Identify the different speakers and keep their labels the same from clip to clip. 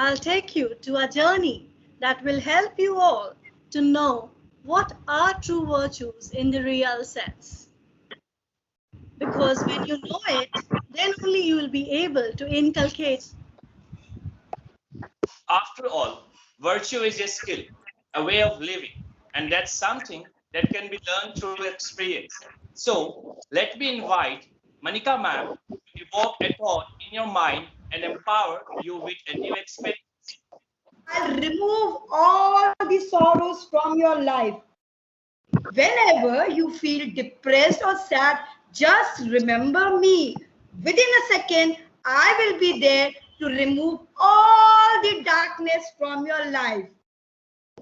Speaker 1: I'll take you to a journey that will help you all to know what are true virtues in the real sense. Because when you know it, then only you will be able to inculcate.
Speaker 2: After all, virtue is a skill, a way of living, and that's something that can be learned through experience. So, let me invite Manika ma'am to evoke a thought in your mind and empower you with a new experience.
Speaker 3: I'll remove all the sorrows from your life. Whenever you feel depressed or sad, just remember me. Within a second, I will be there to remove all the darkness from your life.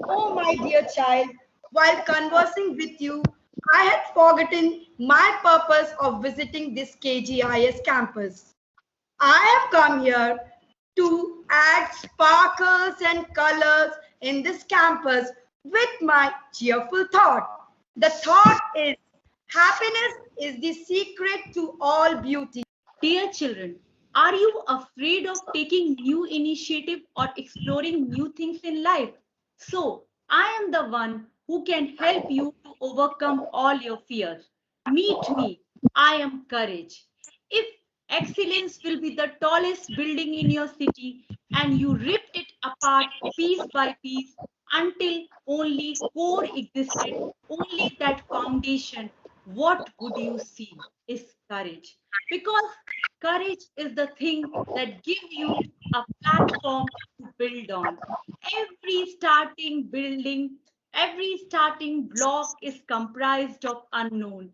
Speaker 3: Oh, my dear child, while conversing with you, I had forgotten my purpose of visiting this KGIS campus. I have come here to add sparkles and colors in this campus with my cheerful thought. The thought is happiness is the secret to all beauty.
Speaker 4: Dear children, are you afraid of taking new initiative or exploring new things in life? So, I am the one who can help you to overcome all your fears. Meet me. I am courage. If excellence will be the tallest building in your city and you ripped it apart piece by piece until only core existed, only that foundation, what would you see is courage. Because courage is the thing that gives you a platform to build on. Every starting building, every starting block is comprised of unknown.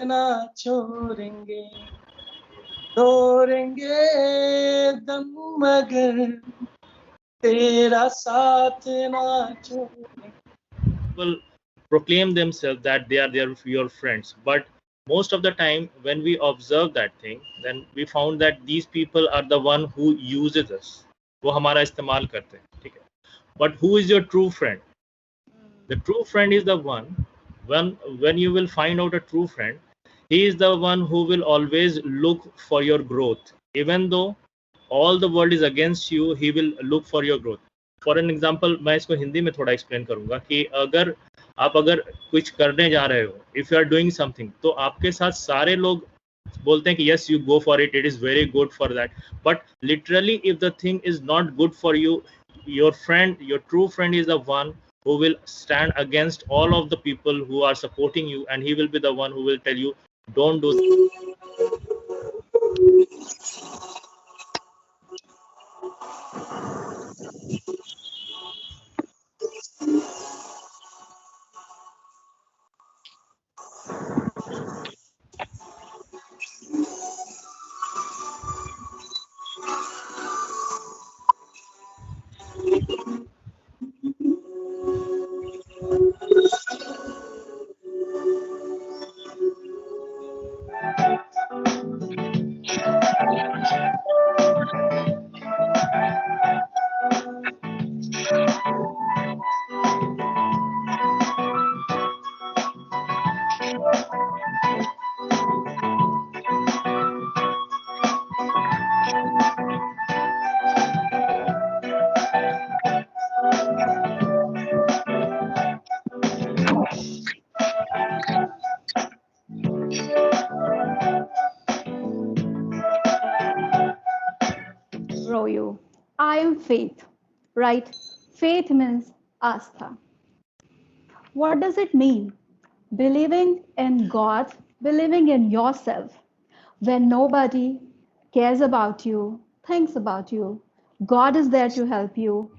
Speaker 5: ना छोड़ेंगे तोड़ेंगे दम मगर तेरा साथ ना छोड़ेंगे.
Speaker 6: People proclaim themselves that they are your friends, but most of the time when we observe that thing, then we found that these people are the one who uses us. वो हमारा इस्तेमाल करते हैं, ठीक है. But who is your true friend? The true friend is the one when you will find out a true friend, he is the one who will always look for your growth. Even though all the world is against you, he will look for your growth. For an example मैं इसको हिंदी में थोड़ा explain करूंगा कि अगर कुछ करने जा रहे हो, if you are doing something, तो आपके साथ सारे लोग बोलते हैं कि yes you go for it, it is very good for that, but literally if the thing is not good for you, your friend, your true friend is the one who will stand against all of the people who are supporting you, and he will be the one who will tell you don't do
Speaker 7: faith, right? Faith means astha. What does it mean? Believing in God, believing in yourself. When nobody cares about you, thinks about you, God is there to help you.